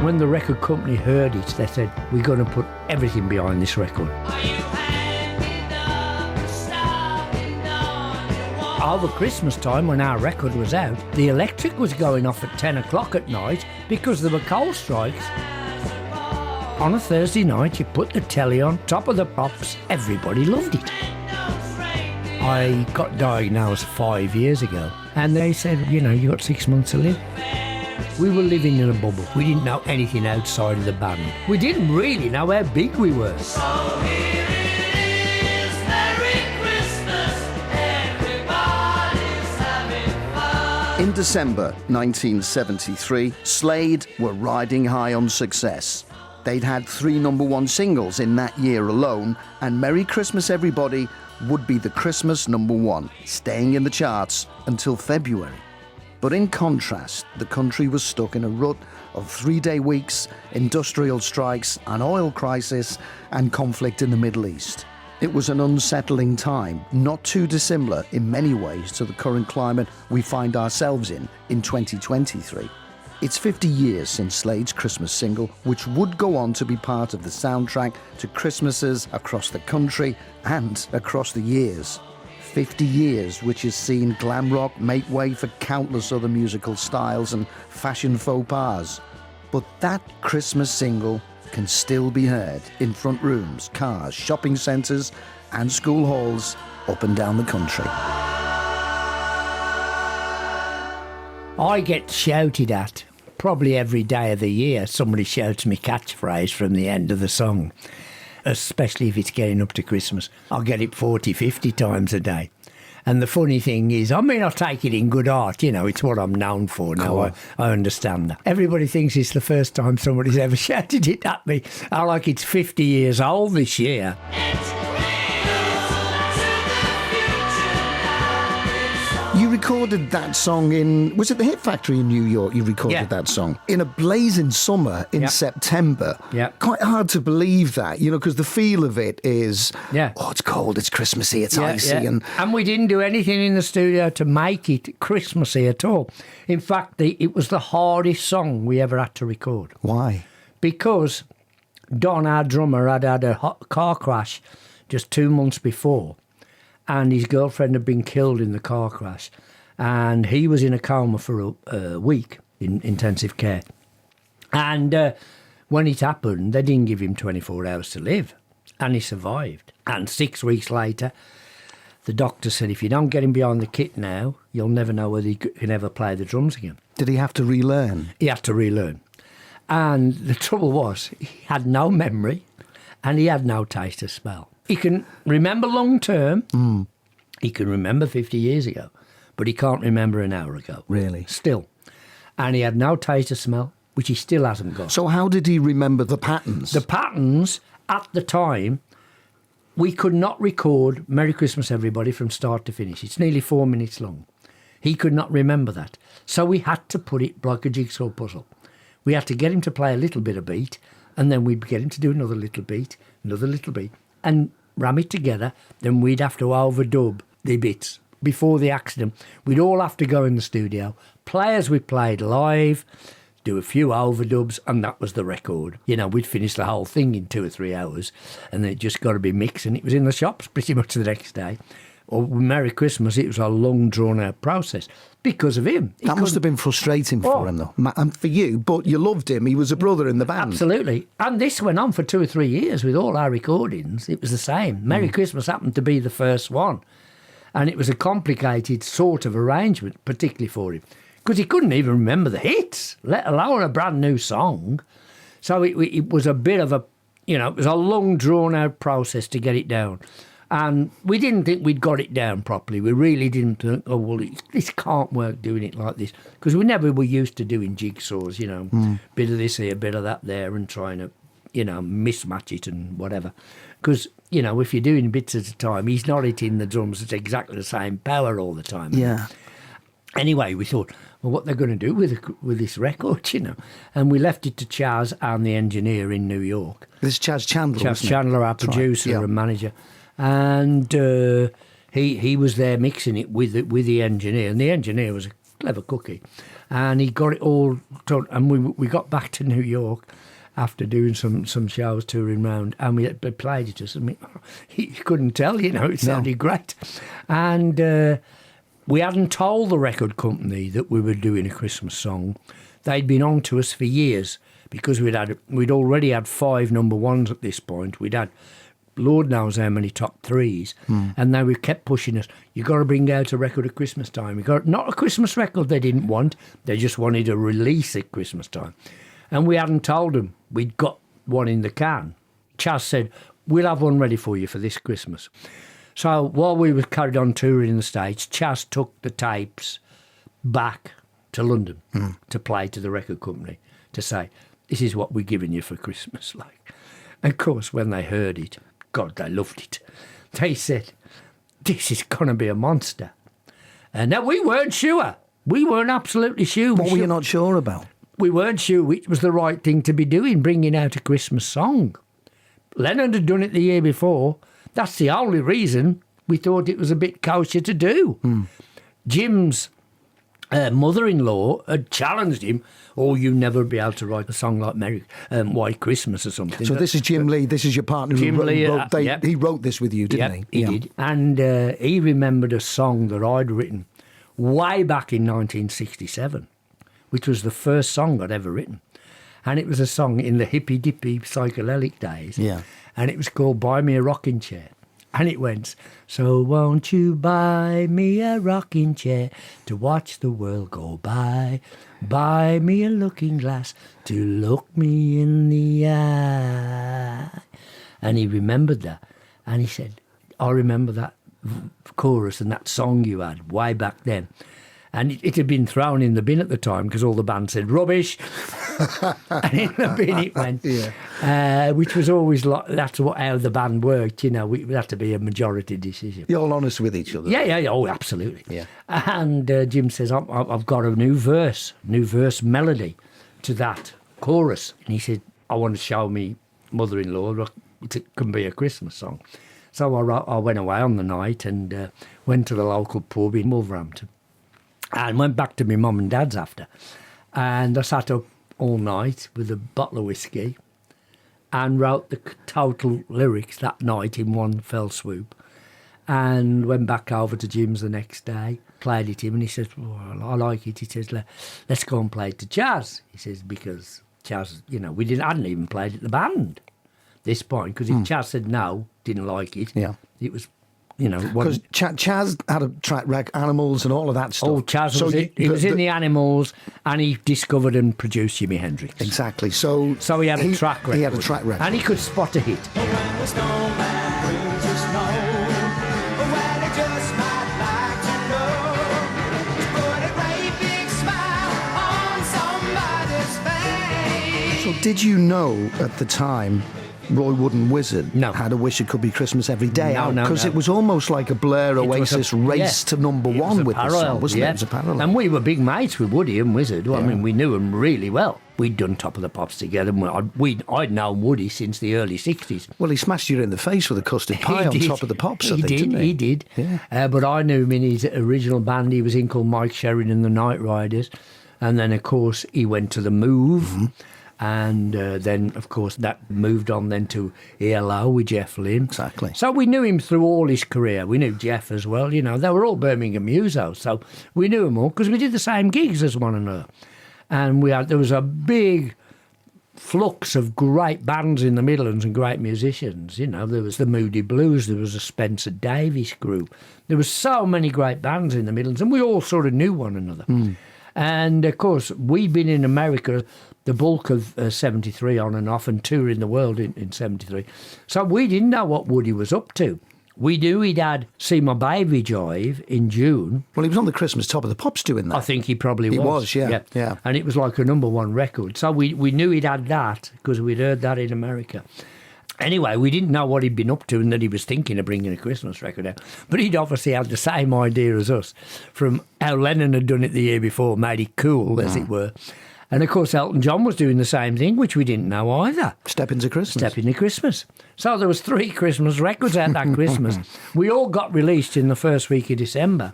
When the record company heard it, they said, we're going to put everything behind this record. Over Christmas time, when our record was out, the electric was going off at 10 o'clock at night because there were coal strikes. On a Thursday night, you put the telly on, top of the pops, everybody loved it. I got diagnosed 5 years ago, and they said, you know, you got 6 months to live. We were living in a bubble. We didn't know anything outside of the band. We didn't really know how big we were. So here it is, Merry Christmas, everybody's having fun. In December 1973, Slade were riding high on success. They'd had 3 number-1 singles in that year alone, and Merry Xmas Everybody would be the Christmas #1, staying in the charts until February. But in contrast, the country was stuck in a rut of 3-day weeks, industrial strikes, an oil crisis, and conflict in the Middle East. It was an unsettling time, not too dissimilar in many ways to the current climate we find ourselves in 2023. It's 50 years since Slade's Christmas single, which would go on to be part of the soundtrack to Christmases across the country and across the years. 50 years which has seen glam rock make way for countless other musical styles and fashion faux pas. But that Christmas single can still be heard in front rooms, cars, shopping centres and school halls up and down the country. I get shouted at probably every day of the year. Somebody shouts me catchphrase from the end of the song, especially if it's getting up to Christmas. I get it 40, 50 times a day. And the funny thing is, I mean, I take it in good art, you know, it's what I'm known for now. I understand that. Everybody thinks it's the first time somebody's ever shouted it at me. I like it's 50 years old this year. You recorded that song in, was it the Hit Factory in New York? You recorded that song in a blazing summer in September. Yeah. Quite hard to believe that, you know, because the feel of it is, oh, it's cold, it's Christmassy, it's icy. And we didn't do anything in the studio to make it Christmassy at all. In fact, it was the hardest song we ever had to record. Why? Because Don, our drummer, had had a car crash just 2 months before. And his girlfriend had been killed in the car crash. And he was in a coma for a week in intensive care. And when it happened, they didn't give him 24 hours to live. And he survived. And 6 weeks later, the doctor said, if you don't get him behind the kit now, you'll never know whether he can ever play the drums again. Did he have to relearn? He had to relearn. And the trouble was, he had no memory and he had no taste or smell. He can remember long term. He can remember 50 years ago, but he can't remember an hour ago. Really? Still. And he had no taste or smell, which he still hasn't got. So how did he remember the patterns? The patterns, at the time, we could not record Merry Xmas Everybody from start to finish. It's nearly 4 minutes long. He could not remember that. So we had to put it like a jigsaw puzzle. We had to get him to play a little bit of beat, and then we'd get him to do another little beat, and ram it together. Then we'd have to overdub the bits. Before the accident, we'd all have to go in the studio, play as we played live, do a few overdubs, and that was the record. You know, we'd finish the whole thing in 2 or 3 hours, and then it just got to be mixed, and it was in the shops pretty much the next day. Or Merry Christmas, it was a long, drawn-out process because of him. That must have been frustrating for him, though, and for you, but you loved him. He was a brother in the band. Absolutely. And this went on for 2 or 3 years with all our recordings. It was the same. Merry Christmas happened to be the first one. And it was a complicated sort of arrangement, particularly for him, because he couldn't even remember the hits, let alone a brand new song. So it was a bit of a, you know, it was a long, drawn-out process to get it down. And we didn't think we'd got it down properly. We really didn't think, oh, well, this can't work doing it like this. Because we never were used to doing jigsaws, you know, bit of this here, bit of that there, and trying to, you know, mismatch it and whatever. Because, you know, if you're doing bits at a time, he's not hitting the drums at exactly the same power all the time. Yeah. Anyway, we thought, well, what they're going to do with this record, you know. And we left it to Chaz and the engineer in New York. This is Chaz Chandler, Chaz Chandler, our producer and manager. And he was there mixing it with the engineer, and the engineer was a clever cookie. And he got it all done. And we got back to New York after doing some shows touring round, and they played it to us. I mean, he couldn't tell, it sounded great. And we hadn't told the record company that we were doing a Christmas song. They'd been on to us for years because we'd already had 5 number ones at this point. We'd had Lord knows how many top 3s, and they kept pushing us. You got to bring out a record at Christmas time. Not a Christmas record they didn't want. They just wanted a release at Christmas time. And we hadn't told them we'd got one in the can. Chas said, we'll have one ready for you for this Christmas. So while we were carried on touring in the States, Chas took the tapes back to London to play to the record company to say, this is what we're giving you for Christmas. And of course, when they heard it, God, they loved it. They said, this is going to be a monster. And now we weren't sure. We weren't absolutely sure. What were you not sure about? We weren't sure which was the right thing to be doing, bringing out a Christmas song. Lennon had done it the year before. That's the only reason we thought it was a bit kosher to do. Jim's mother-in-law had challenged him, you never be able to write a song like White Christmas or something. So this is Jim Lee, this is your partner. Jim Lee, he wrote this with you, didn't he? He did. And he remembered a song that I'd written way back in 1967. Which was the first song I'd ever written. And it was a song in the hippy-dippy psychedelic days. Yeah. And it was called Buy Me a Rocking Chair. And it went, so won't you buy me a rocking chair to watch the world go by? Buy me a looking glass to look me in the eye. And he remembered that. And he said, I remember that chorus and that song you had way back then. And it had been thrown in the bin at the time because all the band said, rubbish. And in the bin it went, which was always that's how the band worked, it had to be a majority decision. You're all honest with each other. Yeah, oh, absolutely. Yeah. And Jim says, I've got a new verse melody to that chorus. And he said, I want to show me mother-in-law it can be a Christmas song. So I went away on the night and went to the local pub in Wolverhampton. And went back to my mum and dad's after. And I sat up all night with a bottle of whiskey and wrote the total lyrics that night in one fell swoop. And went back over to Jim's the next day, played it to him, and he says, I like it. He says, let's go and play it to Chas. He says, because Chas, we hadn't even played it the band at this point, because if Chas said no, didn't like it, it was... Because Chas had a track record, Animals and all of that stuff. Oh, Chas was he was in the Animals, and he discovered and produced Jimi Hendrix. Exactly. So he had a track record. He had a track record. And he could spot a hit. So did you know at the time Roy Wood and Wizard had a Wish It Could Be Christmas Every Day out? Because it was almost like a Blair Oasis race to number one with the song, wasn't it? It was a parallel. And we were big mates with Woody and Wizard. I mean, we knew them really well. We'd done Top of the Pops together. I'd known Woody since the early 60s. Well, he smashed you in the face with a custard pie on Top of the Pops, I think, didn't he? He did. Yeah. But I knew him in his original band he was in called Mike Sheridan and the Night Riders. And then, of course, he went to The Move. And then, of course, that moved on then to ELO with Jeff Lynne. Exactly. So we knew him through all his career. We knew Jeff as well. They were all Birmingham musos, so we knew them all because we did the same gigs as one another. And there was a big flux of great bands in the Midlands and great musicians. There was the Moody Blues, there was a Spencer Davies group. There was so many great bands in the Midlands, and we all sort of knew one another. And, of course, we'd been in America the bulk of 73 on and off and touring the world in 73. So we didn't know what Woody was up to. We knew he'd had See My Baby Jive in June. Well, he was on the Christmas Top of the Pops doing that. I think he probably was. He was, yeah. And it was like a number one record. So we knew he'd had that because we'd heard that in America. Anyway, we didn't know what he'd been up to and that he was thinking of bringing a Christmas record out. But he'd obviously had the same idea as us from how Lennon had done it the year before, made it cool, as it were. And, of course, Elton John was doing the same thing, which we didn't know either. Step into Christmas. Step into Christmas. So there was 3 Christmas records out that Christmas. We all got released in the first week of December.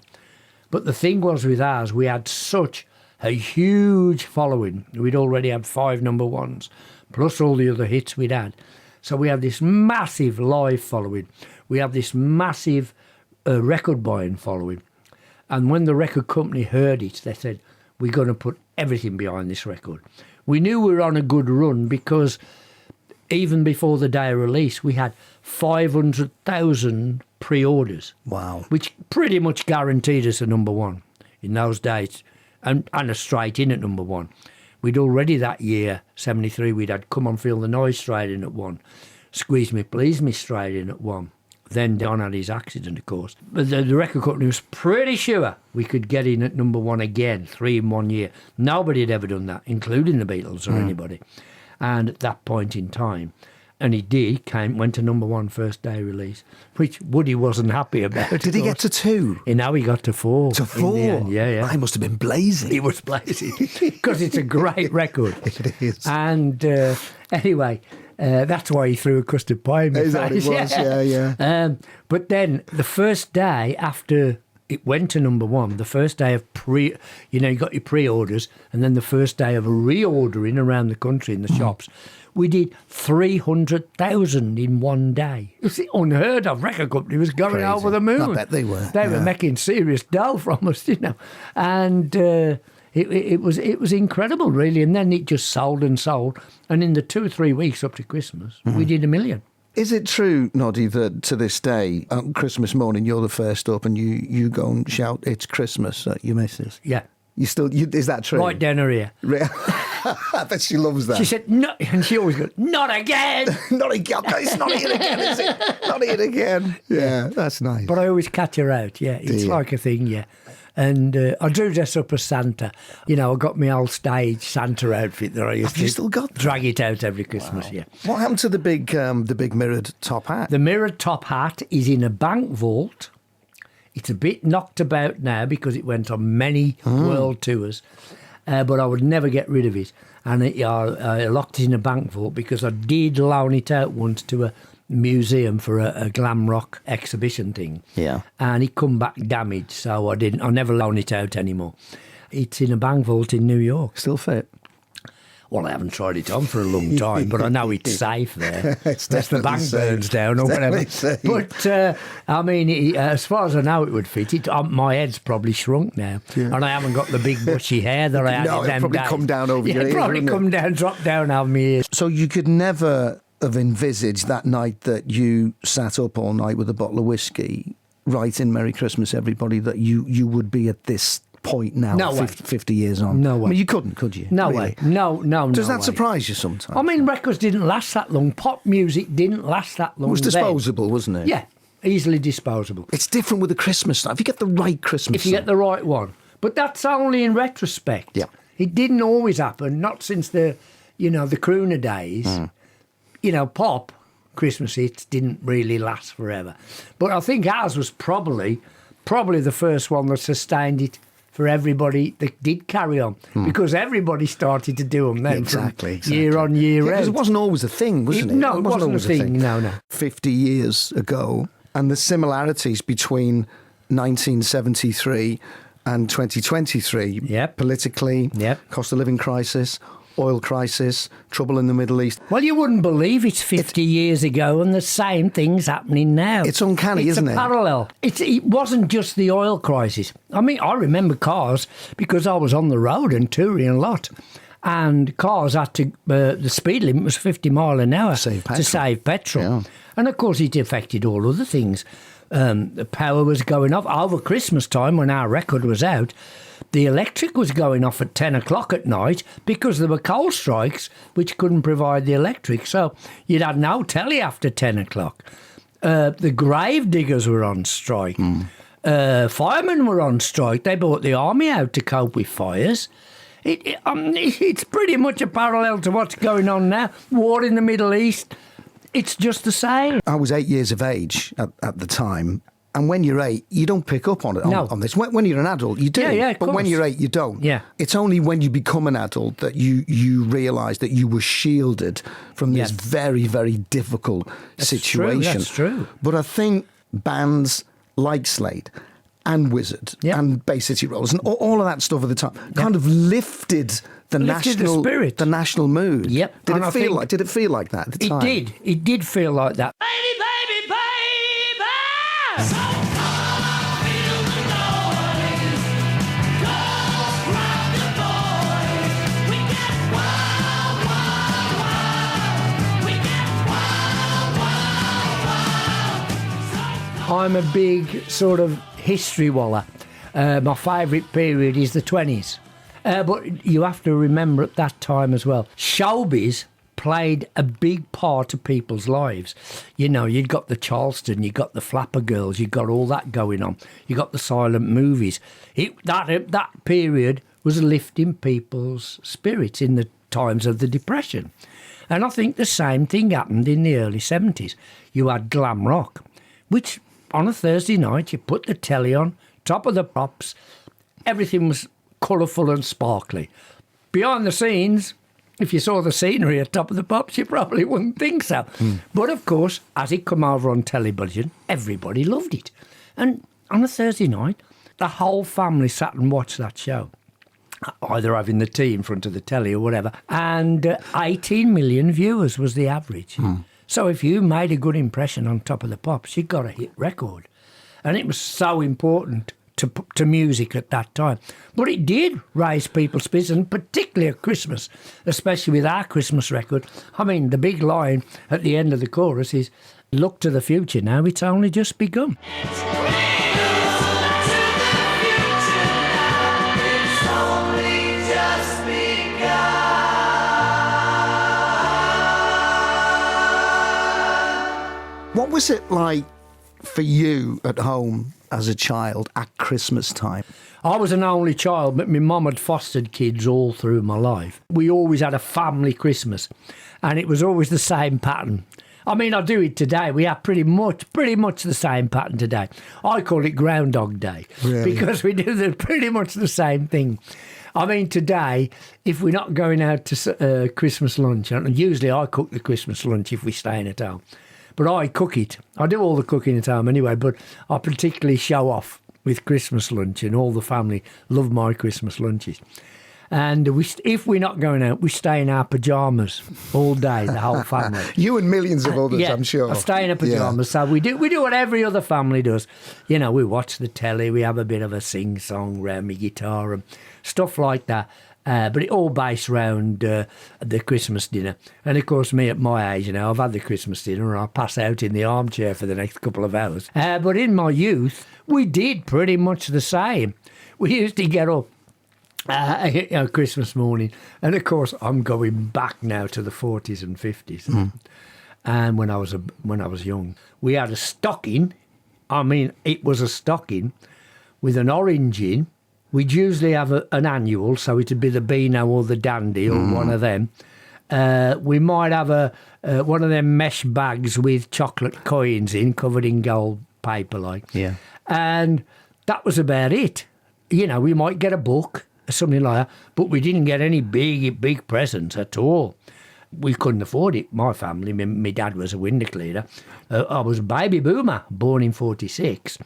But the thing was with ours, we had such a huge following. We'd already had 5 number ones, plus all the other hits we'd had. So we have this massive live following. We have this massive record buying following. And when the record company heard it, they said, we're going to put everything behind this record. We knew we were on a good run because even before the day of release, we had 500,000 pre-orders. Wow. Which pretty much guaranteed us a number one in those days, and a straight in at number one. We'd already that year, 73, we'd had Come On Feel the Noise straight in at 1, Squeeze Me Please Me straight in at 1. Then Don had his accident, of course. But the record company was pretty sure we could get in at number 1 again, 3 in 1 year. Nobody had ever done that, including the Beatles or anybody. And at that point in time, and he did, went to number 1 first day release, which Woody wasn't happy about. Did he get to 2? Now he got to 4. To 4? Yeah. I must have been blazing. He was blazing because it's a great record. It is. And anyway, that's why he threw a custard pie in my Is that what face. it was? Yeah. But then the first day after it went to number 1, the first day of you got your pre-orders, and then the first day of reordering around the country in the shops, we did 300,000 in 1 day. It was unheard of. Record company was going Crazy. over the moon. I bet they were. They were making serious dough from us, and it was incredible, really. And then it just sold and sold, and in the 2 or 3 weeks up to Christmas, we did 1 million. Is it true, Noddy, that to this day, on Christmas morning, you're the first up and you go and shout, "It's Christmas" at your missus? Yeah. Is that true? Right down her ear. I bet she loves that. She said, "No," and she always goes, "Not again." Not again. It's not it again, is it? Not it again. Yeah, that's nice. But I always catch her out, yeah. It's you? like a thing, yeah. And I do dress up as Santa. I got my old stage Santa outfit that I used Have you to still got that? drag it out every Christmas, yeah. What happened to the big mirrored top hat? The mirrored top hat is in a bank vault. It's a bit knocked about now because it went on many world tours, but I would never get rid of it. And I locked it in a bank vault because I did loan it out once to a museum for a glam rock exhibition thing. Yeah. And it come back damaged, so I never loan it out anymore. It's in a bank vault in New York. Still fit? Well, I haven't tried it on for a long time, but I know it's safe there. It's Unless the bank definitely burns safe. down or It's whatever. definitely But, I mean, as far as I know, it would fit. My head's probably shrunk now. Yeah. And I haven't got the big bushy hair that I had No, in it'd them probably days. come down over your it'd ears, probably wouldn't it? come down, drop down over my ears. So you could never have envisaged that night that you sat up all night with a bottle of whiskey, writing "Merry Christmas Everybody," that you would be at this point now, No way. 50 years on. No way. I mean, you couldn't, could you? No Really? way. No Does no that way. surprise you sometimes? I mean, records didn't last that long. Pop music didn't last that long. it was then. disposable, wasn't it? Yeah, easily disposable. It's different with the Christmas stuff. If you get the right Christmas If you get the right one. But that's only in retrospect. Yeah. It didn't always happen, not since the crooner days. Pop Christmas hits didn't really last forever. But I think ours was probably the first one that sustained it for everybody that did carry on. Because everybody started to do them then Exactly. from year on year out. Because it wasn't always a thing, wasn't it? No, it wasn't a always thing. No. 50 years ago, and the similarities between 1973 and 2023, Yep. politically, Yep. cost of living crisis, oil crisis, trouble in the Middle East. Well, you wouldn't believe it's 50 years ago and the same thing's happening now. It's uncanny, isn't It's it? a parallel. It wasn't just the oil crisis. I mean, I remember cars because I was on the road and touring a lot. And cars had to, the speed limit was 50 mile an hour to save petrol. Yeah. And of course, it affected all other things. The power was going off. Over Christmas time, when our record was out, the electric was going off at 10 o'clock at night because there were coal strikes which couldn't provide the electric. So you'd had no telly after 10 o'clock. The grave diggers were on strike. Firemen were on strike. They brought the army out to cope with fires. It's pretty much a parallel to what's going on now. War in the Middle East. It's just the same. I was 8 years of age at the time. And when you're 8, you don't pick up on it on this. When you're an adult, you do. Yeah, of but when course. you're 8, you don't. Yeah. It's only when you become an adult that you realise that you were shielded from this very, very difficult situation. That's true. But I think bands like Slade and Wizard Yeah. and Bay City Rollers and all of that stuff at the time kind of lifted the Lifted the national spirit. the national mood. Yep. Did And I it feel think like? Did it feel like that at the time? It did feel like that. Baby, baby, baby. So come feel the noise. Go grab the boys. We get wild, wild, wild. We get wild, wild, wild. I'm a big sort of history waller. My favourite period is the 20s. But you have to remember at that time as well, showbiz played a big part of people's lives. You know, you'd got the Charleston, you got the Flapper Girls, you got all that going on. You got the silent movies. That period was lifting people's spirits in the times of the Depression. And I think the same thing happened in the early 70s. You had glam rock, which on a Thursday night, you put the telly on, top of the pops, everything was colourful and sparkly. Behind the scenes, if you saw the scenery at top of the pops, you probably wouldn't think so. But of course, as it come over on television, everybody loved it. And on a Thursday night, the whole family sat and watched that show, either having the tea in front of the telly or whatever. And 18 million viewers was the average. So if you made a good impression on top of the pops, you got a hit record. And it was so important to music at that time. But it did raise people's spirits, and particularly at Christmas, especially with our Christmas record. I mean, the big line at the end of the chorus is, look to the future now, it's only just begun. What was it like for you at home as a child at Christmas time? I was an only child, but my mum had fostered kids all through my life. We always had a family Christmas, and it was always the same pattern. I mean, I do it today. We have pretty much the same pattern today. I call it Groundhog Day, Really? because we do pretty much the same thing. I mean, today, if we're not going out to Christmas lunch, and usually I cook the Christmas lunch if we're staying at home, but I cook it. I do all the cooking at home anyway, but I particularly show off with Christmas lunch, and all the family love my Christmas lunches. And if we're not going out, we stay in our pyjamas all day, the whole family. You and millions of others, Yeah, I'm sure. I stay in a pyjamas. So we do what every other family does. You know, we watch the telly, we have a bit of a sing-song round my guitar and stuff like that. But it all based around the Christmas dinner. And of course, me at my age, you know, I've had the Christmas dinner and I pass out in the armchair for the next couple of hours. But in my youth, we did pretty much the same. We used to get up Christmas morning, and of course, I'm going back now to the 40s and 50s. And when I was young, we had a stocking. I mean, it was a stocking with an orange in. We'd usually have an annual, so it'd be the Beano or the Dandy or one of them. We might have one of them mesh bags with chocolate coins in, covered in gold paper, like. Yeah. And that was about it. You know, we might get a book or something like that, but we didn't get any big presents at all. We couldn't afford it. My family, my dad was a window cleaner. I was a baby boomer, born in 46.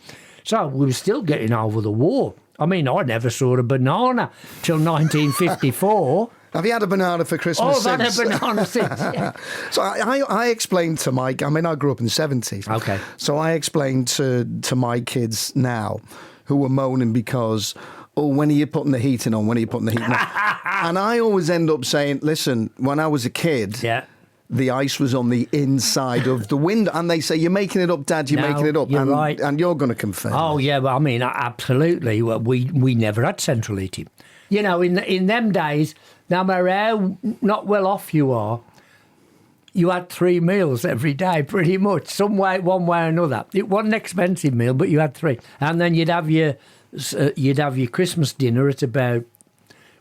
So we were still getting over the war. I mean, I never saw a banana till 1954. Have you had a banana for Christmas I've since? had a banana since, yeah. So I explained to I grew up in the 70s. Okay. So I explained to my kids now, who were moaning because, oh, when are you putting the heating on? When are you putting the heating on? And I always end up saying, listen, when I was a kid... Yeah. The ice was on the inside of the window. And they say, you're making it up, Dad, you're No, making it up. you're and, right. And you're going to confirm. Oh, yeah, well, I mean, absolutely. Well, we never had central heating. You know, in them days, no matter how not well off you are, you had 3 meals every day, pretty much, some way, one way or another. It wasn't an expensive meal, but you had 3. And then you'd have your Christmas dinner at about...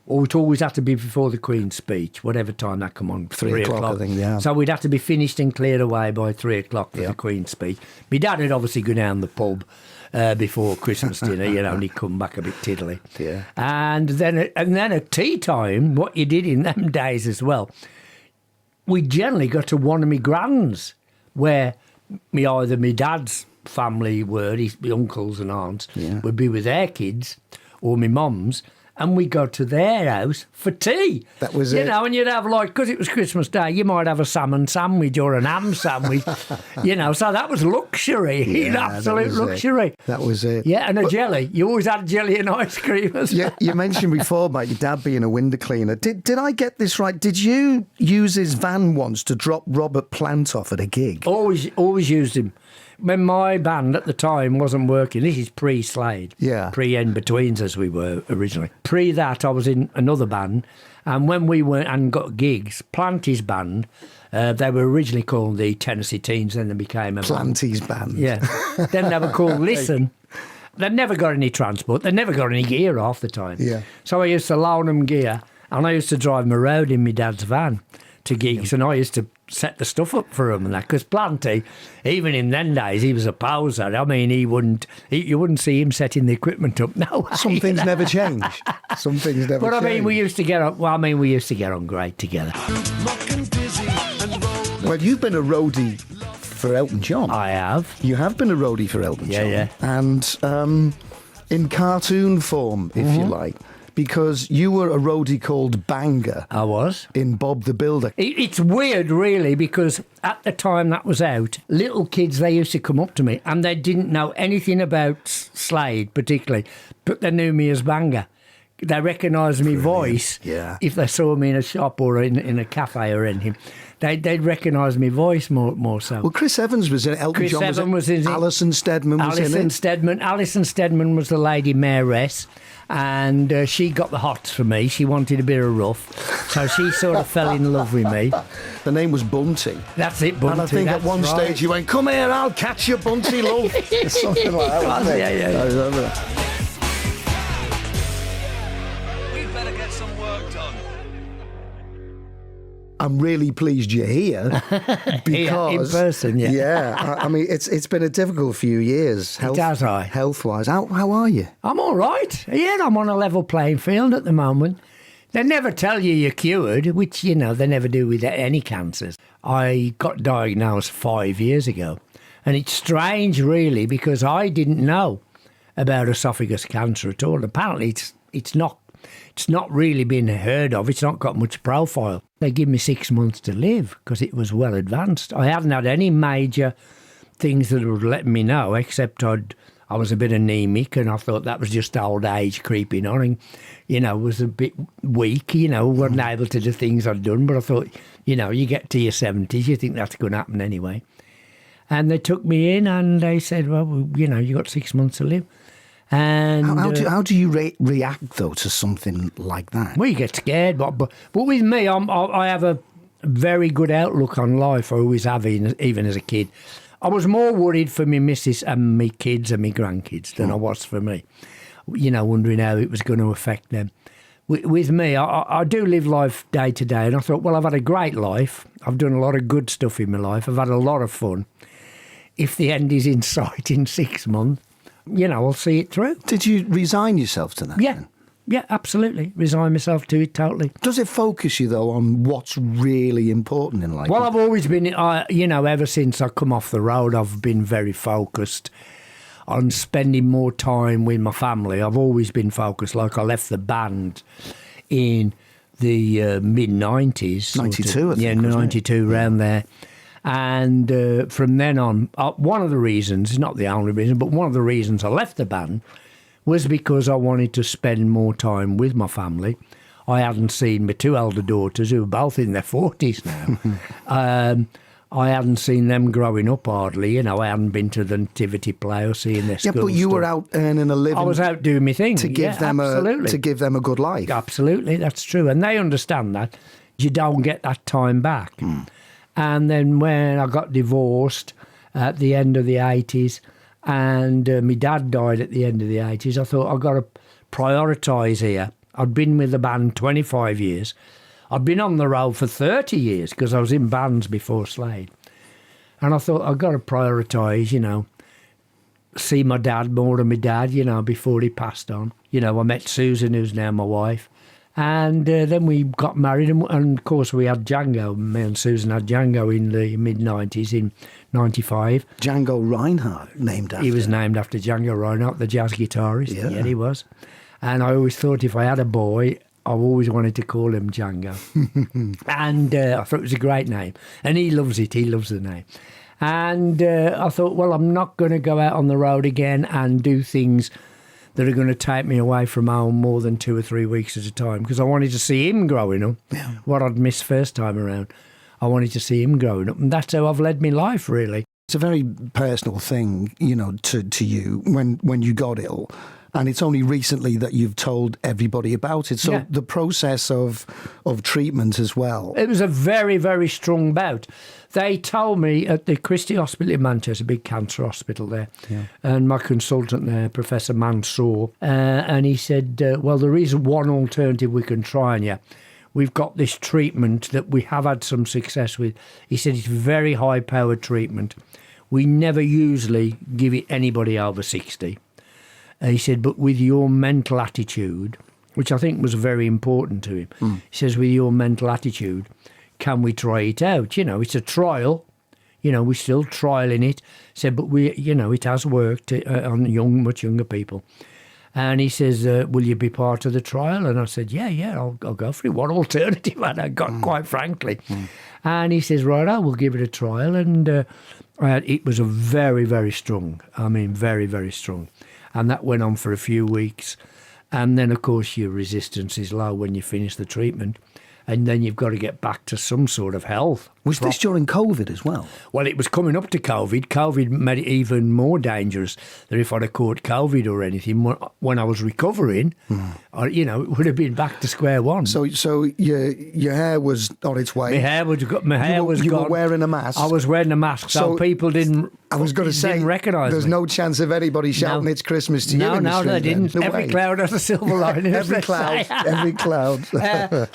Or it always had to be before the Queen's speech, whatever time that come on, 3 o'clock. I think, yeah. So we'd have to be finished and cleared away by 3 o'clock for the Queen's speech. My dad would obviously go down the pub before Christmas dinner, you know, and he'd come back a bit tiddly. Yeah. And then at tea time, what you did in them days as well, we generally got to one of my grands, where either my dad's family were, my uncles and aunts, Yeah. would be with their kids or my mum's, and we'd go to their house for tea. That was you it. know, and you'd have, like, because it was Christmas Day, you might have a salmon sandwich or an ham sandwich, you know, so that was luxury, Yeah, absolute that was luxury. it. That was it. Yeah, and a jelly. You always had jelly and ice cream. Yeah, you mentioned before about your dad being a window cleaner. Did I get this right? Did you use his van once to drop Robert Plant off at a gig? Always used him. When my band at the time wasn't working, this is pre-Slade, Yeah. pre-In-Betweens as we were originally. Pre that, I was in another band, and when we went and got gigs, Planty's band, they were originally called the Tennessee Teens, then they became a Planty's band. Yeah. Then they were called Listen. They never got any transport. They never got any gear half the time. Yeah. So I used to loan them gear, and I used to drive them around in my dad's van to gigs, and I used to set the stuff up for him and that. Because Planty, even in them days, he was a poser. I mean, you wouldn't see him setting the equipment up. No way. Some things never change. Some things never But I change. mean, we used to get on. Well, I mean, we used to get on great together. Well, you've been a roadie for Elton John. I have. You have been a roadie for Elton Yeah, John. yeah. And in cartoon form, if Mm-hmm. you like, because you were a roadie called Banger I was. in Bob the Builder. It's weird, really, because at the time that was out, little kids, they used to come up to me and they didn't know anything about Slade particularly, but they knew me as Banger. They recognised my voice yeah. if they saw me in a shop or in a cafe or anything. They'd recognise my voice more so. Well, Chris Evans was in it. Elton Chris John Evans was in it. Alison Steadman was in it. Alison Steadman was the lady mayoress, and she got the hots for me. She wanted a bit of rough, so she sort of fell in love with me. The name was Bunty. That's it, Bunty. And I think at that's one right. stage you went, "Come here, I'll catch you, Bunty, love." Something like that. Wasn't it? Yeah. I remember that. We'd better get some work done. I'm really pleased you're here because in person, yeah. Yeah, I mean it's been a difficult few years. has, aye. Health-wise, how are you? I'm all right. Yeah, I'm on a level playing field at the moment. They never tell you you're cured, which, you know, they never do with any cancers. I got diagnosed 5 years ago. And it's strange, really, because I didn't know about esophagus cancer at all. Apparently, it's not really been heard of. It's not got much profile. They give me 6 months to live because it was well advanced. I hadn't had any major things that would let me know, except I was a bit anemic, and I thought that was just old age creeping on, and, you know, was a bit weak, you know, wasn't able to do things I'd done. But I thought, you know, you get to your 70s, you think that's going to happen anyway. And they took me in and they said, well, you know, you got 6 months to live. And How do you react though to something like that? well, you get scared, but with me, I have a very good outlook on life. I always have, even as a kid. I was more worried for me missus and me kids and me grandkids than I was for me. You know, wondering how it was going to affect them. With me, I do live life day to day, and I thought, well, I've had a great life. I've done a lot of good stuff in my life. I've had a lot of fun. If the end is in sight in 6 months, you know, I'll see it through. Did you resign yourself to that? Yeah. then? Yeah, absolutely. Resign myself to it totally. Does it focus you though on what's really important in life? Well, I've always been, you know, ever since I come off the road, I've been very focused on spending more time with my family. I've always been focused. Like, I left the band in the mid-90s. 92, I think, Yeah, wasn't it? 92, around there. And from then on, one of the reasons, not the only reason, but one of the reasons I left the band was because I wanted to spend more time with my family. I hadn't seen my two elder daughters, who are both in their 40s now. I hadn't seen them growing up hardly. You know, I hadn't been to the nativity play or seeing their yeah, school but you stuff. were out earning a living. I was out doing my thing. to give them a good life. Absolutely, that's true. And they understand that. You don't get that time back. And then when I got divorced at the end of the 80s, and my dad died at the end of the 80s, I thought, I've got to prioritise here. I'd been with the band 25 years. I'd been on the road for 30 years because I was in bands before Slade. And I thought, I've got to prioritise, you know, see my dad more than my dad, you know, before he passed on. You know, I met Susan, who's now my wife, And then we got married, and of course we had Django. Me and Susan had Django in the mid-90s, in 95. Django Reinhardt, named after. He was named after Django Reinhardt, the jazz guitarist. Yeah. He was. And I always thought if I had a boy, I always wanted to call him Django. And I thought it was a great name. And he loves it. He loves the name. And I thought, well, I'm not going to go out on the road again and do things that are going to take me away from home more than 2 or 3 weeks at a time, because I wanted to see him growing up. Yeah. What I'd missed first time around. I wanted to see him growing up. And that's how I've led my life, really. It's a very personal thing, you know, to you when you got ill. And it's only recently that you've told everybody about it. So Yeah. the process of treatment as well. It was a very, very strong bout. They told me at the Christie Hospital in Manchester, a big cancer hospital there, and my consultant there, Professor Mansour, and he said, well, there is one alternative we can try on you. We've got this treatment that we have had some success with. He said it's very high-powered treatment. We never usually give it anybody over 60. He said, but with your mental attitude, which I think was very important to him, he says, with your mental attitude, can we try it out? You know, it's a trial. You know, we're still trialing it. He said, but it has worked on much younger people. And he says, will you be part of the trial? And I said, yeah, I'll go for it. What alternative had I got, quite frankly? And he says, right, I will give it a trial. And it was a very, very strong. I mean, very, very strong. And that went on for a few weeks. And then, of course, your resistance is low when you finish the treatment. And then you've got to get back to some sort of health. Was this during COVID as well? Well, it was coming up to COVID. COVID made it even more dangerous than if I'd have caught COVID or anything. When I was recovering, it would have been back to square one. So your hair was on its way. My hair was gone. You were wearing a mask. I was wearing a mask, so people didn't. I was going to say, recognise there's me. no chance of anybody shouting "It's Christmas" to you. No, they didn't. Every cloud has a silver lining. Every cloud.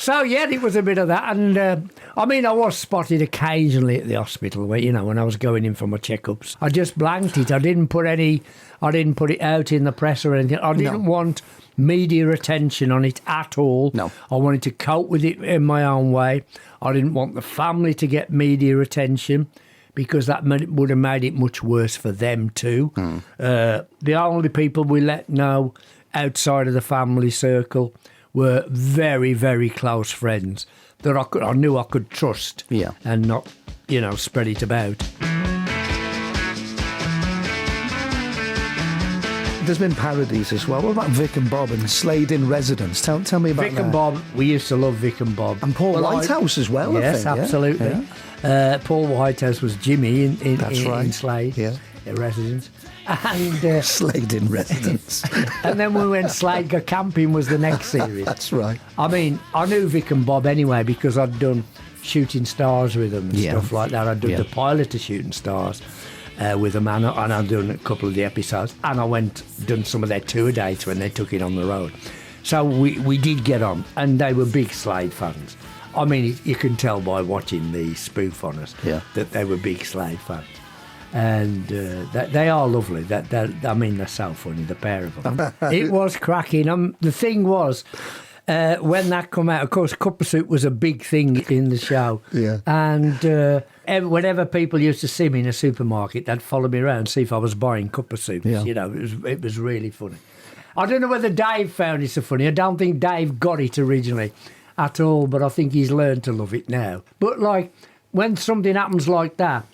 So yeah, it was a bit of that, and I mean, I was spotted occasionally at the hospital when I was going in for my checkups. I just blanked it. I didn't put it out in the press or anything. I didn't want media attention on it at all. No. I wanted to cope with it in my own way. I didn't want the family to get media attention, because that would have made it much worse for them too. The only people we let know outside of the family circle were very, very close friends that I knew I could trust, and not, spread it about. There's been parodies as well. What about Vic and Bob and Slade in Residence? Tell me about Vic that. and Bob, we used to love Vic and Bob. And Paul Whitehouse as well, Yes, I think. absolutely. Yeah. Paul Whitehouse was Jimmy in right. Slade, Yeah. in Residence. And Slade in Residence. and then we went Slade Go Camping was the next series. That's right. I mean, I knew Vic and Bob anyway because I'd done Shooting Stars with them and stuff like that. I'd done the pilot of Shooting Stars with them, and I'd done a couple of the episodes, and I done some of their tour dates when they took it on the road. So we did get on, and they were big Slade fans. I mean, you can tell by watching the spoof on us that they were big Slade fans. And they are lovely. They're so funny, the pair of them. It was cracking. The thing was, when that come out, of course, Cup of Soup was a big thing in the show. Yeah. And whenever people used to see me in a supermarket, they'd follow me around and see if I was buying Cup of Soup. Yeah. It was really funny. I don't know whether Dave found it so funny. I don't think Dave got it originally at all, but I think he's learned to love it now. But like, when something happens like that,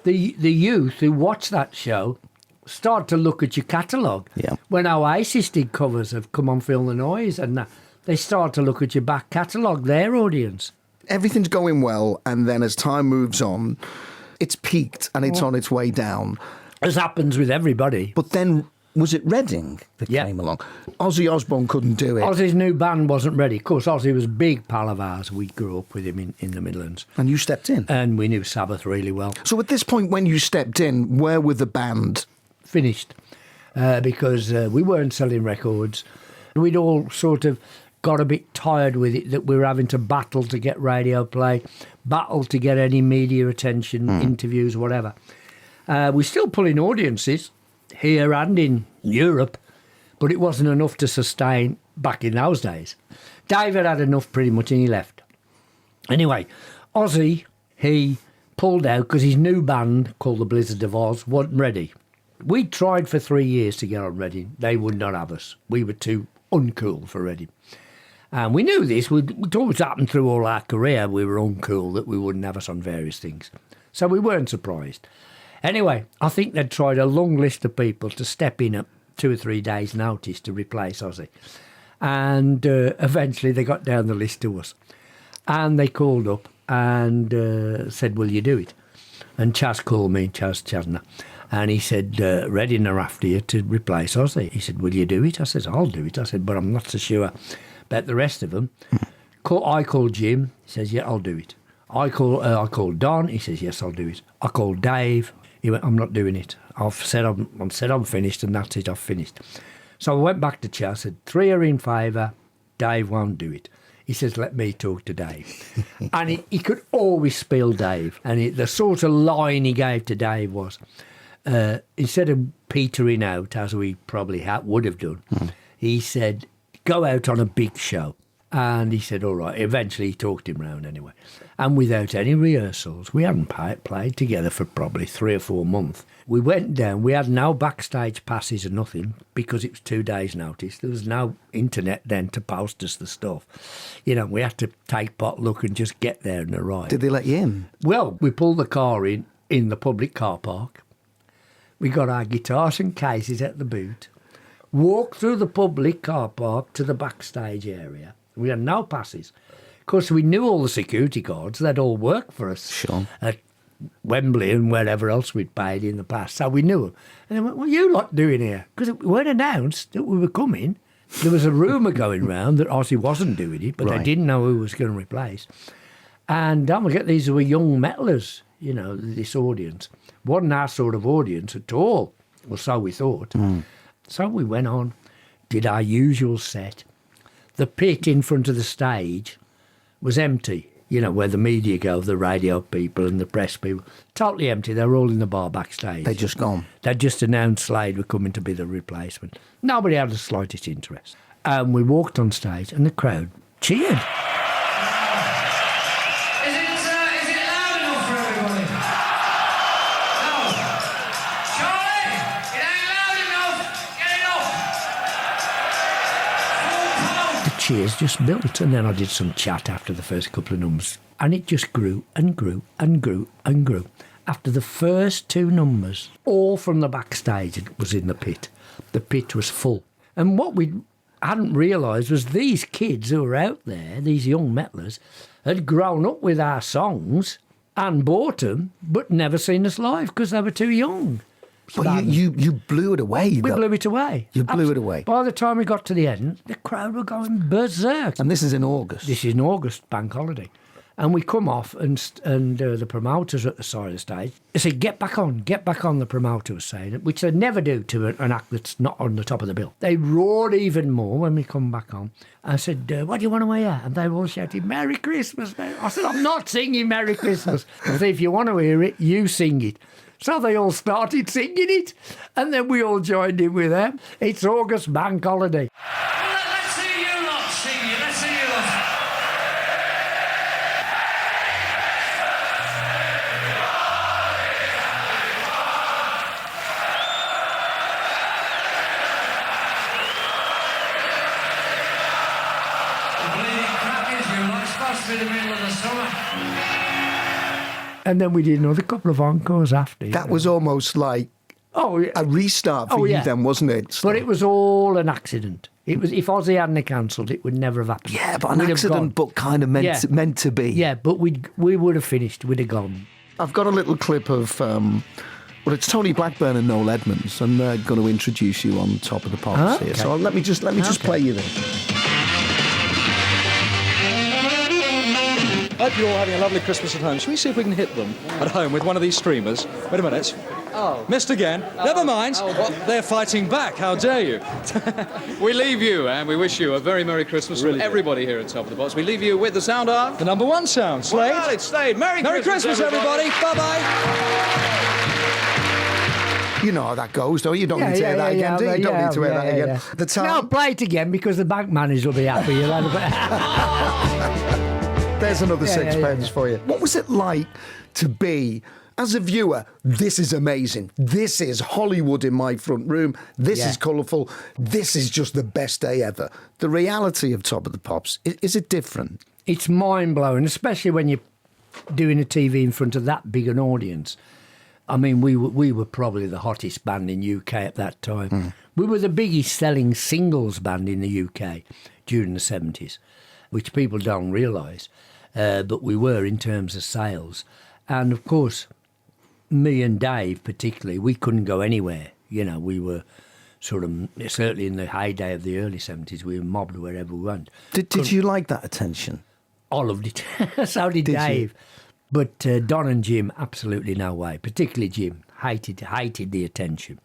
the youth who watch that show start to look at your catalogue. Yeah. When Oasis did covers of Come On Feel the Noise and that, they start to look at your back catalogue, their audience. Everything's going well, and then as time moves on, it's peaked and it's on its way down. As happens with everybody. But then, was it Reading that came along? Ozzy Osbourne couldn't do it. Ozzy's new band wasn't ready. Of course, Ozzy was a big pal of ours. We grew up with him in the Midlands. And you stepped in. And we knew Sabbath really well. So at this point, when you stepped in, where were the band? Finished. Because we weren't selling records. We'd all sort of got a bit tired with it, that we were having to battle to get radio play, battle to get any media attention, interviews, whatever. We're still pulling audiences here and in Europe, but it wasn't enough to sustain back in those days. David had enough pretty much and he left. Anyway, Ozzy, he pulled out because his new band called the Blizzard of Oz wasn't ready. We tried for 3 years to get on Reading. They would not have us. We were too uncool for Reading. And we knew this. We'd always happened through all our career. We were uncool, that we wouldn't have us on various things. So we weren't surprised. Anyway, I think they'd tried a long list of people to step in at 2 or 3 days' notice to replace Ozzy. And eventually they got down the list to us. And they called up and said, will you do it? And Chas called me, Chas Chasner. And he said, Reading are after you to replace Ozzy. He said, will you do it? I said, I'll do it. I said, but I'm not so sure about the rest of them. I called Jim. He says, yeah, I'll do it. I called Don. He says, yes, I'll do it. I called Dave. He went, I'm not doing it. I've said I'm finished, and that's it, I've finished. So I went back to Chas, said, 3 are in favour, Dave won't do it. He says, let me talk to Dave. And he could always spill Dave. And the sort of line he gave to Dave was, instead of petering out, as we probably would have done, he said, go out on a big show. And he said, all right. Eventually he talked him round anyway. And without any rehearsals, we hadn't played together for probably 3 or 4 months. We went down. We had no backstage passes or nothing because it was 2 days' notice. There was no internet then to post us the stuff. You know, we had to take potluck and just get there and arrive. Did they let you in? Well, we pulled the car in the public car park. We got our guitars and cases at the boot, walked through the public car park to the backstage area. We had no passes. Of course, we knew all the security guards. They'd all worked for us. Sure. At Wembley and wherever else we'd paid in the past. So we knew them. And they went, what are you lot doing here? Because it weren't announced that we were coming. There was a rumour going round that Ozzy wasn't doing it, but Right. they didn't know who was going to replace. And don't forget, these were young metalers, you know, this audience. Wasn't our sort of audience at all. Well, so we thought. So we went on, did our usual set. The pit in front of the stage was empty, you know, where the media go, the radio people and the press people. Totally empty. They were all in the bar backstage. They'd just gone. They'd just announced Slade were coming to be the replacement. Nobody had the slightest interest. And we walked on stage and the crowd cheered. Is it loud enough for everybody? No. Charlie, it ain't loud enough. Get it up. Full pound. The cheers just built, and then I did some chat after the first couple of numbers, and it just grew and grew and grew and grew. After the first 2 numbers, all from the backstage was in the pit. The pit was full. And what we hadn't realised was these kids who were out there, these young metalers, had grown up with our songs and bought them, but never seen us live because they were too young. Well, you blew it away. We blew it away. You blew it away. By the time we got to the end, the crowd were going berserk. And this is in August. This is in August, bank holiday. And we come off and the promoters at the side of the stage, they said, get back on, the promoter was saying, which they never do to an act that's not on the top of the bill. They roared even more when we come back on. I said, what do you want to hear? And they were all shouting, Merry Christmas. I said, I'm not singing Merry Christmas. I said, if you want to hear it, you sing it. So they all started singing it, and then we all joined in with them. It's August bank holiday. Let's see you lot sing it. Let's see you lot. The bleeding crackers, you lot. It's supposed to be the middle of the summer. And then we did another couple of encores after. That was almost like yeah. a restart for you then, wasn't it? But it was all an accident. It was, if Ozzy hadn't cancelled, it would never have happened. Yeah, but an We'd have accident, gone. but kind of meant to be. Yeah, but we would have finished. We'd have gone. I've got a little clip of, well, it's Tony Blackburn and Noel Edmonds, and they're going to introduce you on Top of the Pops here. Okay. So let me just play you this. Hope you're all having a lovely Christmas at home. Shall we see if we can hit them at home with one of these streamers? Wait a minute. Oh. Missed again. Never mind. They're fighting back. How dare you? We leave you, and we wish you a very Merry Christmas Really from do. everybody here at Top of the Pops. We leave you with the sound of... The number 1 sound. Slade. Well, it's Slade. Merry Merry Christmas, everybody. Bye-bye. You know how that goes, don't you? You don't need to hear that again, do you? You don't need to hear that again. The time... No, play it again because the bank manager will be happy. You'll have There's another £6 for you. What was it like to be, as a viewer, this is amazing. This is Hollywood in my front room. This is colourful. This is just the best day ever. The reality of Top of the Pops, is it different? It's mind-blowing, especially when you're doing a TV in front of that big an audience. I mean, we were probably the hottest band in UK at that time. We were the biggest selling singles band in the UK during the 70s, which people don't realise. But we were in terms of sales. And, of course, me and Dave particularly, we couldn't go anywhere. You know, we were sort of, certainly in the heyday of the early 70s, we were mobbed wherever we went. Did you like that attention? I loved it. So did Dave. You? But Don and Jim, absolutely no way. Particularly Jim, hated the attention.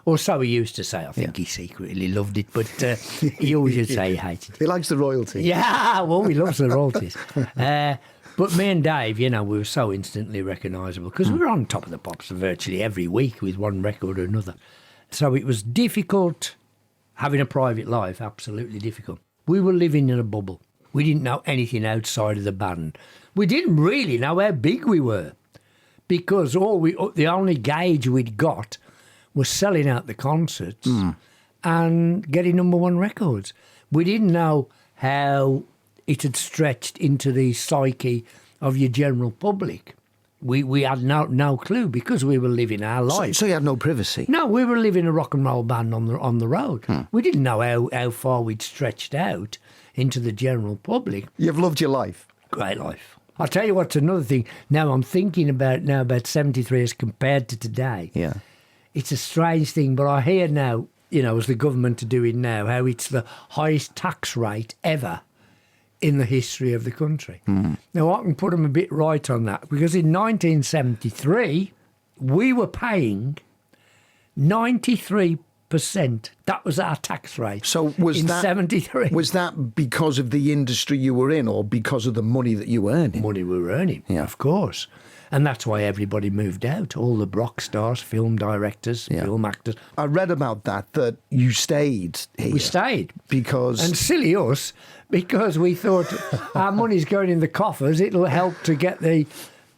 Or so he used to say. I think he secretly loved it, but he always would say he hated it. He likes the royalty. Yeah, well, he loves the royalties. But me and Dave, you know, we were so instantly recognisable because we were on Top of the Pops virtually every week with one record or another. So it was difficult having a private life, absolutely difficult. We were living in a bubble. We didn't know anything outside of the band. We didn't really know how big we were because the only gauge we'd got was selling out the concerts and getting #1 records. We didn't know how it had stretched into the psyche of your general public. We had no clue because we were living our life. So you had no privacy? No, we were living a rock and roll band on the road. We didn't know how far we'd stretched out into the general public. You've loved your life? Great life. I'll tell you what's another thing. Now I'm thinking about 73 as compared to today. Yeah. It's a strange thing, but I hear now, you know, as the government are doing now, how it's the highest tax rate ever in the history of the country. Now, I can put them a bit right on that, because in 1973, we were paying 93%. That was our tax rate. So was in that 73? Was that because of the industry you were in, or because of the money that you were earning? Money we were earning, of course. And that's why everybody moved out. All the rock stars, film directors, film actors. I read about that you stayed here. We stayed. Because... And silly us, because we thought our money's going in the coffers, it'll help to get the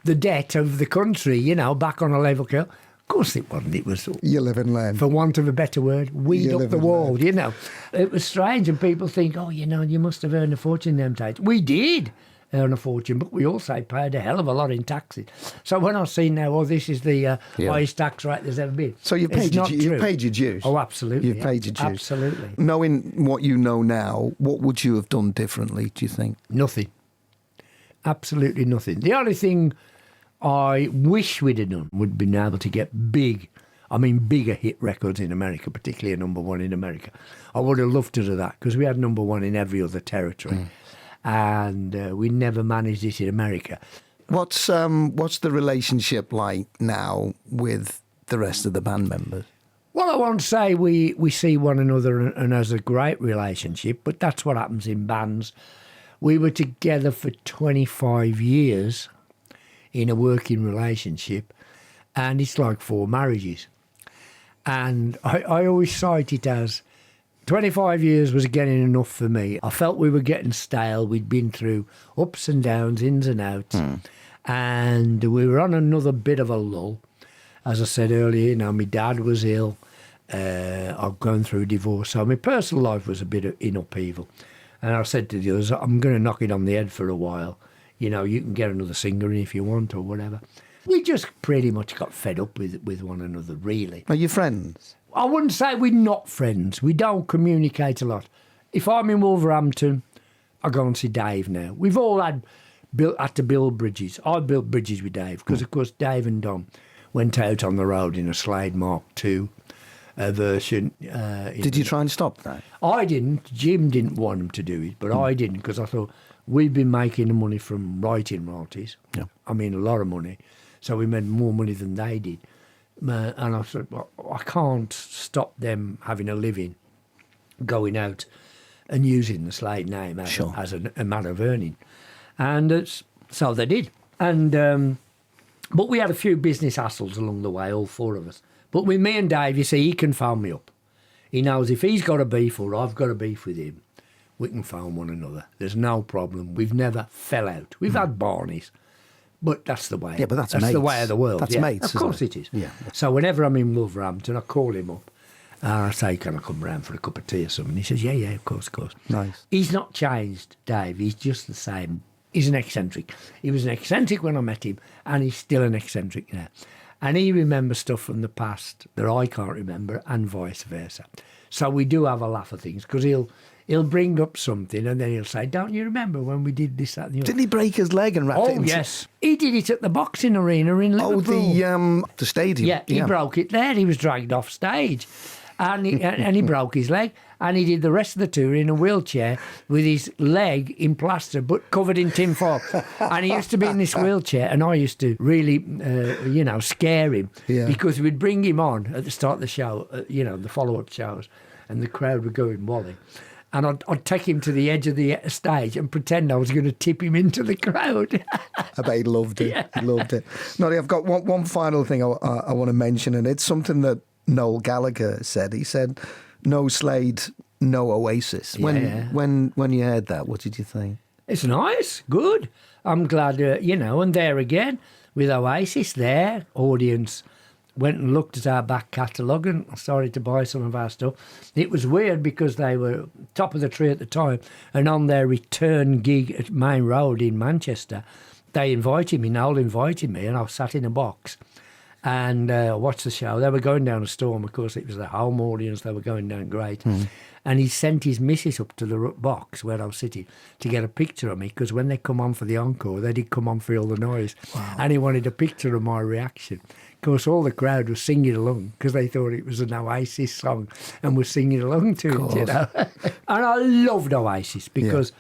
debt of the country, you know, back on a level scale. Of course it wasn't. It was... You live and learn. For want of a better word, weed up the wall, you know. It was strange, and people think, oh, you know, you must have earned a fortune them days. We did earn a fortune, but we also paid a hell of a lot in taxes. So when I see now, oh, this is the highest tax rate there's ever been. So you've paid your dues? Oh, absolutely. You've paid your dues? Absolutely. Knowing what you know now, what would you have done differently, do you think? Nothing. Absolutely nothing. The only thing I wish we'd have done would have been able to get bigger hit records in America, particularly a #1 in America. I would have loved to do that, because we had #1 in every other territory. And we never managed it in America. What's the relationship like now with the rest of the band members? Well, I won't say we see one another and has a great relationship, but that's what happens in bands. We were together for 25 years in a working relationship, and it's like 4 marriages. And I always cite it as 25 years was getting enough for me. I felt we were getting stale. We'd been through ups and downs, ins and outs, and we were on another bit of a lull. As I said earlier, you know, my dad was ill. I've gone through divorce, so my personal life was a bit in upheaval. And I said to the others, I'm going to knock it on the head for a while. You know, you can get another singer in if you want or whatever. We just pretty much got fed up with one another, really. Are you friends? I wouldn't say we're not friends. We don't communicate a lot. If I'm in Wolverhampton, I go and see Dave now. We've all had to build bridges. I built bridges with Dave because, of course, Dave and Dom went out on the road in a Slade Mark II version. Did you try and stop that? I didn't. Jim didn't want them to do it, but I didn't, because I thought we've been making the money from writing royalties. Yeah. I mean, a lot of money. So we made more money than they did. And I said, well, I can't stop them having a living, going out and using the Slade name as a matter of earning. And so they did. And but we had a few business hassles along the way, all 4 of us. But with me and Dave, you see, he can phone me up. He knows if he's got a beef or I've got a beef with him, we can phone one another. There's no problem. We've never fell out. We've had Barneys, but that's the way. Yeah, but that's the mates. way of the world. That's yeah. mates, Of course isn't it is. Yeah. So whenever I'm in Wolverhampton, I call him up. And I say, can I come round for a cup of tea or something? He says, yeah, of course. Nice. He's not changed, Dave. He's just the same. He's an eccentric. He was an eccentric when I met him, and he's still an eccentric now. And he remembers stuff from the past that I can't remember, and vice versa. So we do have a laugh at things, because he'll bring up something, and then he'll say, don't you remember when we did this, that, and the other? Didn't he break his leg and wrapped it Oh, in? yes. He did it at the boxing arena in Liverpool. Oh, the stadium. Yeah, he broke it there. He was dragged off stage. And he broke his leg, and he did the rest of the tour in a wheelchair with his leg in plaster but covered in tin foil. And he used to be in this wheelchair, and I used to really, scare him because we'd bring him on at the start of the show, the follow-up shows, and the crowd would go in Wally. And I'd take him to the edge of the stage and pretend I was going to tip him into the crowd. I bet he loved it. Yeah. He loved it. Noddy, I've got one final thing I want to mention, and it's something that Noel Gallagher said. He said, no Slade, no Oasis. When you heard that, what did you think? It's nice, good. I'm glad, and there again, with Oasis there, audience went and looked at our back catalogue and started to buy some of our stuff. It was weird because they were top of the tree at the time, and on their return gig at Main Road in Manchester, they invited me, Noel invited me, and I sat in a box and watched the show. They were going down a storm, of course. It was the home audience. They were going down great. And he sent his missus up to the box where I was sitting to get a picture of me, because when they come on for the encore, they did come on for all the noise. Wow. And he wanted a picture of my reaction. Of course, all the crowd was singing along because they thought it was an Oasis song and was singing along to it, And I loved Oasis because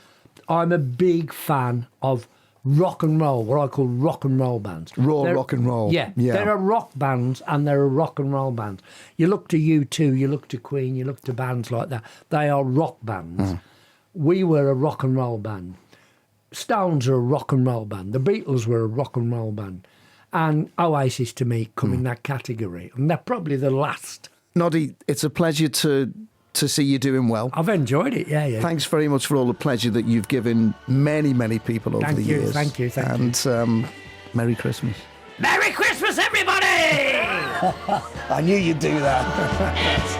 I'm a big fan of rock and roll, what I call rock and roll bands. Rock and roll. Yeah. There are rock bands and there are rock and roll bands. You look to U2, you look to Queen, you look to bands like that. They are rock bands. We were a rock and roll band. Stones are a rock and roll band. The Beatles were a rock and roll band. And Oasis, to me, come in that category. And they're probably the last. Noddy, it's a pleasure to see you doing well. I've enjoyed it, yeah. Thanks very much for all the pleasure that you've given many, many people over the years. Thank you. And Merry Christmas. Merry Christmas, everybody! I knew you'd do that.